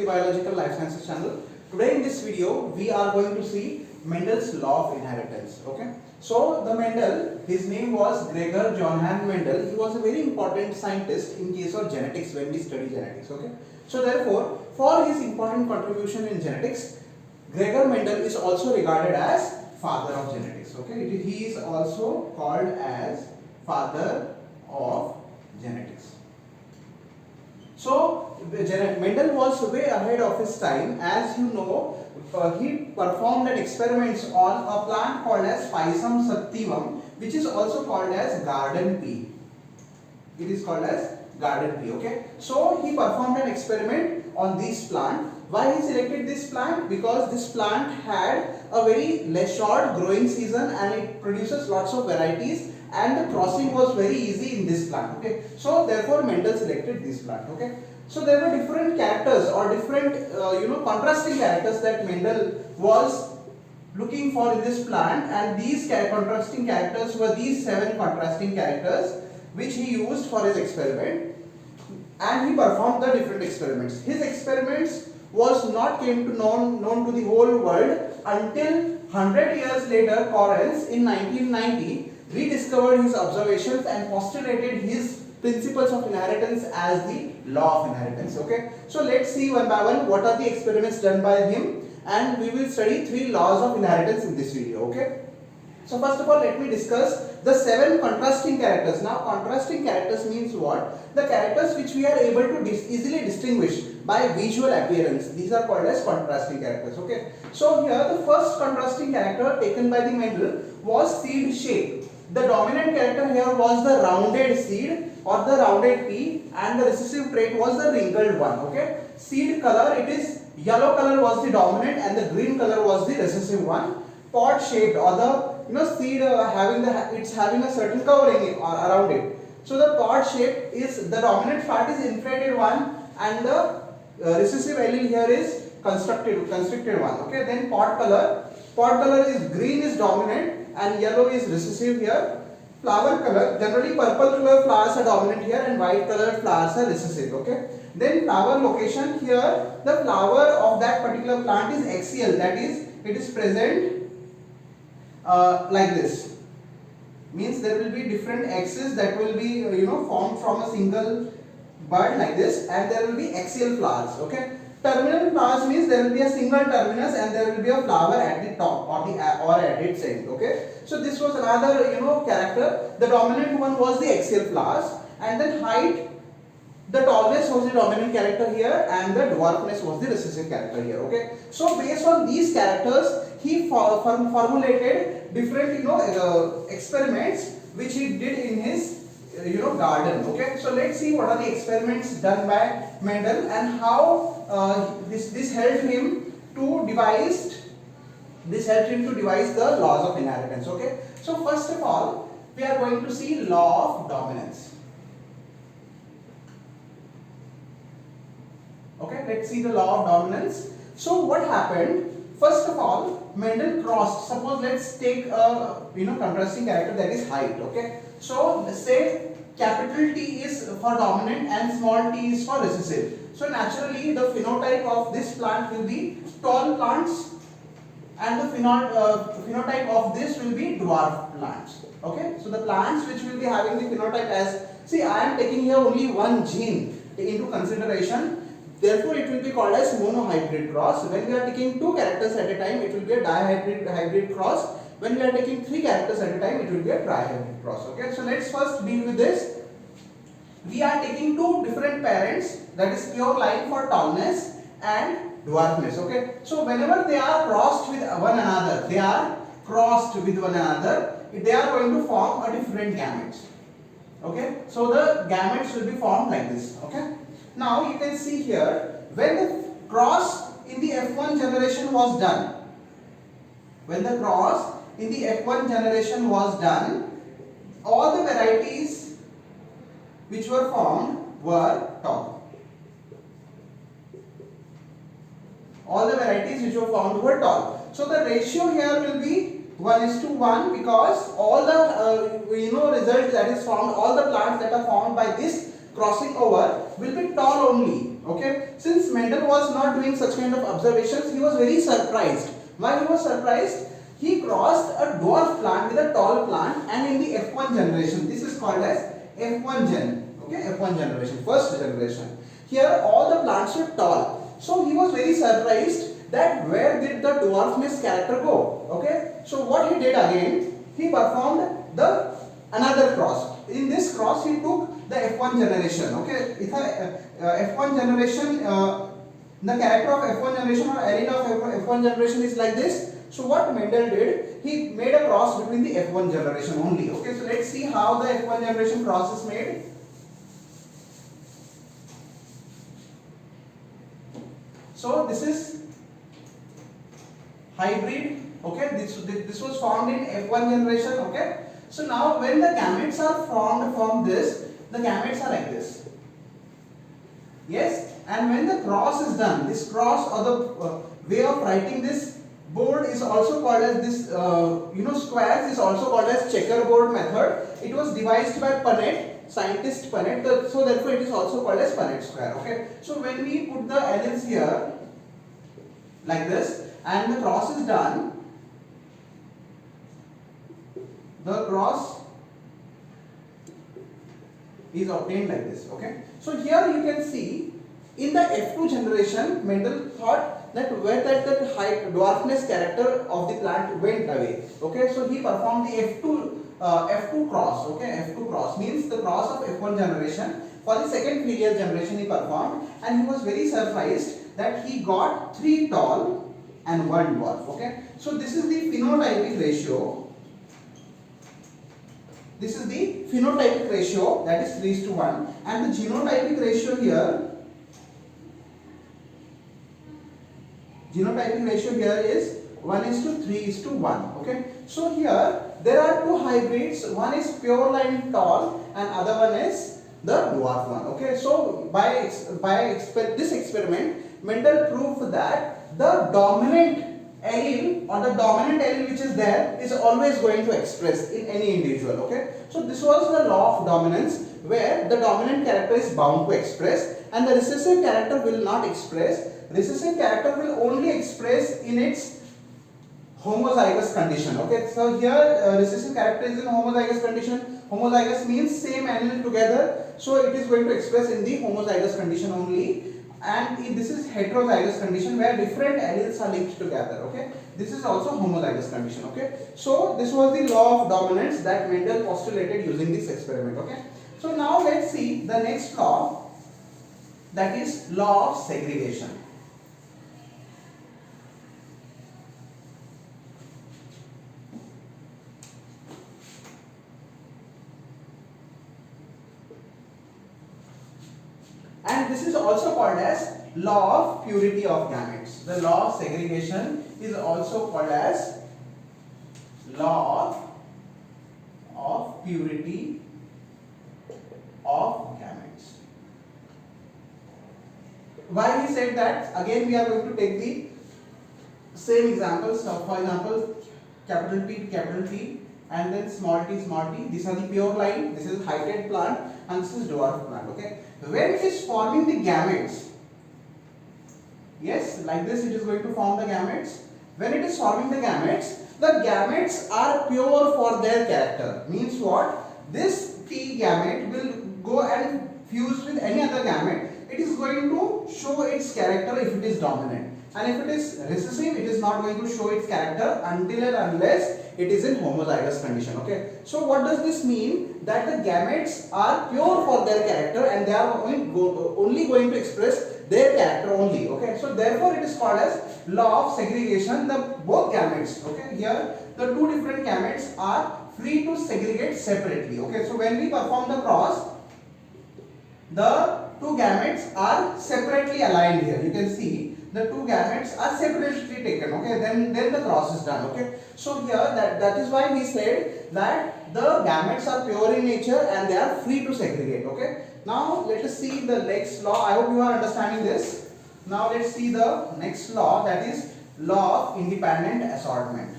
Biological Life Sciences channel. Today in this video we are going to see Mendel's law of inheritance. Okay. So the Mendel, his name was Gregor Johann Mendel. He was a very important scientist in case of genetics when we study genetics. Okay. So therefore, for his important contribution in genetics, Gregor Mendel is also regarded as father of genetics. Okay. He is also called as father of genetics. So Mendel was way ahead of his time. As you know, he performed an experiments on a plant called as Pisum sativum, which is also called as garden pea. It is called as garden pea. Okay. So he performed an experiment on this plant. Why he selected this plant? Because this plant had a very less short growing season and it produces lots of varieties, and the crossing was very easy in this plant. Okay. So therefore Mendel selected this plant. Okay. So there were different characters or different contrasting characters that Mendel was looking for in this plant, and these contrasting characters were these 7 contrasting characters which he used for his experiment, and he performed the different experiments. His experiments was not came to known to the whole world until 100 years later. Correns in 1990 rediscovered his observations and postulated his principles of inheritance as the law of inheritance. Okay. So let's see one by one what are the experiments done by him, and we will study 3 laws of inheritance in this video. Okay. So first of all, let me discuss the 7 contrasting characters. Now contrasting characters means what? The characters which we are able to easily distinguish by visual appearance. These are called as contrasting characters. Okay. So here the first contrasting character taken by the Mendel was seed shape. The dominant character here was the rounded seed or the rounded pea, and the recessive trait was the wrinkled one. Okay. Seed color, it is yellow color was the dominant and the green color was the recessive one. Pod shaped, or the seed having a certain covering around it. So the pod shape is the dominant part is inflated one, and the recessive allele here is constricted one. Okay. Then pod color is green is dominant and yellow is recessive here. Flower color, generally purple color flowers are dominant here and white colored flowers are recessive. Okay. Then flower location, here the flower of that particular plant is axial, that is it is present like this. Means there will be different axes that will be formed from a single bud like this, and there will be axial flowers. Okay. Terminal flowers means there will be a single terminus and there will be a flower at the top or at its end. Okay. So this was another character. The dominant one was the axial flowers, and then height, the tallness was the dominant character here and the dwarfness was the recessive character here. Okay. So based on these characters, he formulated different experiments which he did in his garden. Okay. So let's see what are the experiments done by Mendel and how this helped him to devise the laws of inheritance. Okay. So first of all, we are going to see law of dominance. Okay, let's see the law of dominance. So what happened? First of all, Mendel crossed. Suppose let's take a contrasting character, that is height. Okay. So let's say capital T is for dominant and small t is for recessive. So naturally the phenotype of this plant will be tall plants, and the phenotype of this will be dwarf plants. Okay. So the plants which will be having the phenotype as, see, I am taking here only one gene into consideration. Therefore, it will be called as monohybrid cross. When we are taking 2 characters at a time, it will be a dihybrid cross. When we are taking 3 characters at a time, it will be a trihybrid cross. Okay. So let's first deal with this. We are taking 2 different parents, that is pure line for tallness and dwarfness. Okay. So whenever they are crossed with one another, they are going to form a different gametes. Okay. So the gametes will be formed like this. Okay. Now you can see here, when the cross in the F1 generation was done, all the varieties which were formed were tall. So the ratio here will be 1:1 because all the results that is formed, all the plants that are formed by this crossing over will be tall only. Okay, since Mendel was not doing such kind of observations, he was very surprised. Why he was surprised? He crossed a dwarf plant with a tall plant, and in the F1 generation, this is called as F1 gen. Okay, F1 generation, first generation. Here all the plants were tall. So he was very surprised that where did the dwarfness character go? Okay, so what he did again, he performed the another cross. In this cross he took the F1 generation. Okay, if F1 generation, the character of F1 generation or allele of F1 generation is like this. So what Mendel did, he made a cross between the F1 generation only. Okay, so let's see how the F1 generation cross is made. So this is hybrid. Okay, this was formed in F1 generation. Okay, so now when the gametes are formed from this, the gametes are like this. Yes, and when the cross is done, this cross or the way of writing this board is also called as this, squares is also called as checkerboard method. It was devised by Punnett, scientist Punnett, so therefore it is also called as Punnett square. Okay, so when we put the alleles here like this and the cross is done, the cross is obtained like this. Okay, so here you can see in the F2 generation, Mendel thought that where that high dwarfness character of the plant went away. Okay, so he performed the F2 cross. Okay, F2 cross means the cross of F1 generation. For the second filial generation he performed, and he was very surprised that he got 3 tall and 1 dwarf. Okay, so this is the phenotypic ratio. This is the phenotypic ratio, that is 3:1, and the genotypic ratio here. Genotypic ratio here is 1:3:1. Okay, so here there are 2 hybrids. One is pure line tall, and other one is the dwarf one. Okay, so by this experiment, Mendel proved that the dominant allele or the dominant allele which is there is always going to express in any individual. Okay, so this was the law of dominance, where the dominant character is bound to express and the recessive character will not express. Recessive character will only express in its homozygous condition. Okay, so here recessive character is in homozygous condition. Homozygous means same allele together, so it is going to express in the homozygous condition only. And this is heterozygous condition, where different alleles are linked together. Okay, this is also homozygous condition. Okay, so this was the law of dominance that Mendel postulated using this experiment. Okay, so now let's see the next law, that is law of segregation. And this is also called as law of purity of gametes. The law of segregation is also called as law of purity of gametes. Why he said that? Again, we are going to take the same examples. So for example, capital P to capital T, and then small t, small t. These are the pure line. This is hydrated plant, and this is dwarf plant. Okay, when it is forming the gametes, yes, like this it is going to form the gametes. When it is forming the gametes are pure for their character. Means what? This T gamete will go and fuse with any other gamete. It is going to show its character if it is dominant, and if it is recessive, it is not going to show its character until and unless it is in homozygous condition. Okay, so what does this mean? That the gametes are pure for their character and they are only going to express their character only. Okay, so therefore it is called as law of segregation. The both gametes, okay, here the 2 different gametes are free to segregate separately. Okay, so when we perform the cross, the 2 gametes are separately aligned here. You can see the 2 gametes are separately taken. Okay, then the cross is done. Okay, so here that is why we said that the gametes are pure in nature and they are free to segregate. Okay, now let us see the next law. I hope you are understanding this. Now let's see the next law, that is law of independent assortment.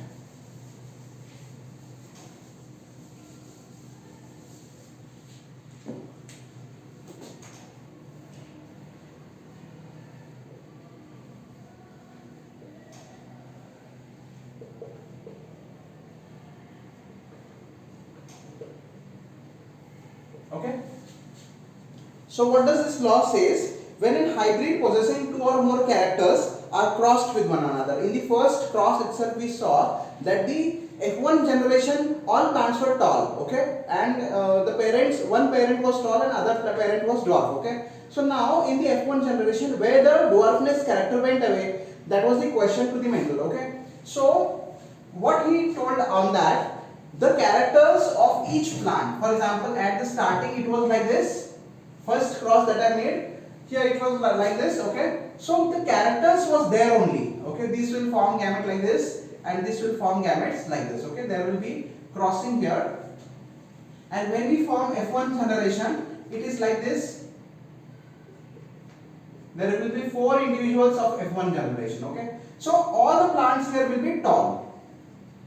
So what does this law says? When a hybrid possessing two or more characters are crossed with one another. In the first cross itself we saw that the F1 generation, all plants were tall, okay, and the parents, one parent was tall and other parent was dwarf, okay. So now in the F1 generation, where the dwarfness character went away, that was the question to the Mendel, okay. So what he told on that, the characters of each plant, for example, at the starting it was like this, first cross that I made, here it was like this, okay. So the characters was there only, okay. These will form gamete like this and this will form gametes like this, okay. There will be crossing here, and when we form F1 generation, it is like this. There will be 4 individuals of F1 generation, okay. So all the plants here will be tall.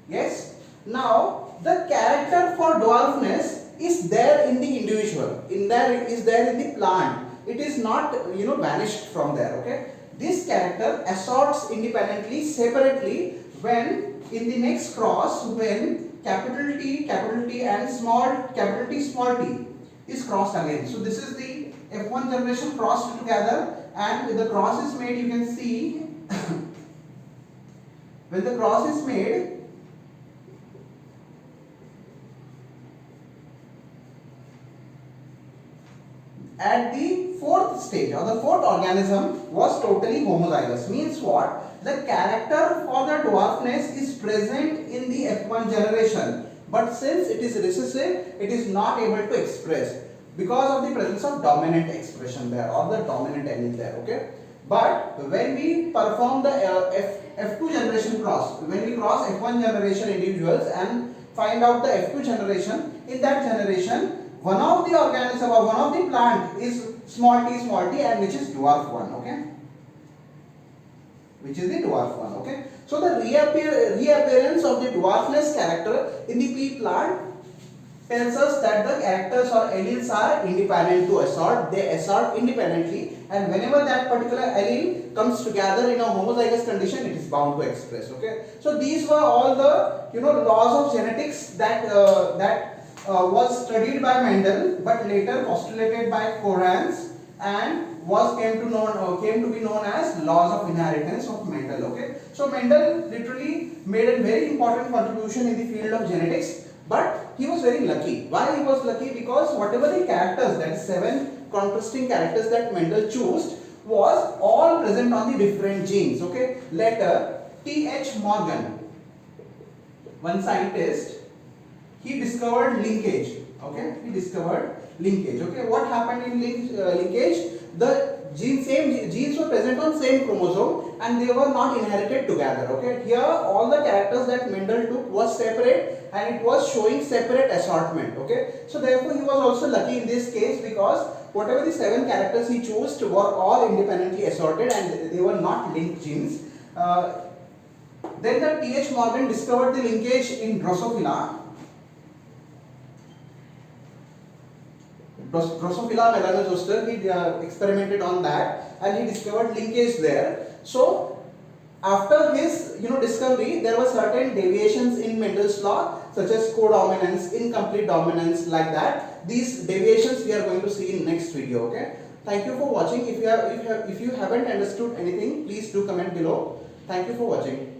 Yes. Now the character for dwarfness is there in the individual. It is there in the plant. It is not, vanished from there, okay. This character assorts independently, separately, when in the next cross, when capital T and capital T small t is crossed again. So this is the F1 generation crossed together, and when the cross is made, you can see when the cross is made, at the 4th stage or the 4th organism was totally homozygous. Means what? The character for the dwarfness is present in the F1 generation, but since it is recessive, it is not able to express because of the presence of dominant expression there or the dominant allele there, okay. But when we perform the F2 generation cross, when we cross F1 generation individuals and find out the F2 generation, in that generation one of the organism or one of the plant is small t and which is dwarf one, okay, which is the dwarf one, okay. So the reappearance of the dwarfness character in the pea plant tells us that the characters or alleles are independent to assort. They assort independently, and whenever that particular allele comes together in a homozygous condition, it is bound to express, okay. So these were all the laws of genetics that was studied by Mendel, but later postulated by Correns, and came to be known as laws of inheritance of Mendel, okay. So Mendel literally made a very important contribution in the field of genetics, but he was very lucky. Why he was lucky? Because whatever the characters, that is 7 contrasting characters that Mendel chose, was all present on the different genes, okay. Later T.H. Morgan, one scientist, he discovered linkage, okay. He discovered linkage, okay. What happened in linkage? The same genes were present on same chromosome and they were not inherited together, okay. Here all the characters that Mendel took was separate and it was showing separate assortment, okay. So therefore he was also lucky in this case, because whatever the 7 characters he chose were all independently assorted and they were not linked genes. Then the T.H. Morgan discovered the linkage in Drosophila. Drosophila melanozoster, he experimented on that and he discovered linkage there. So after his discovery, there were certain deviations in Mendel's law, such as codominance, incomplete dominance, like that. These deviations we are going to see in next video, okay. Thank you for watching. If you haven't understood anything, please do comment below. Thank you for watching.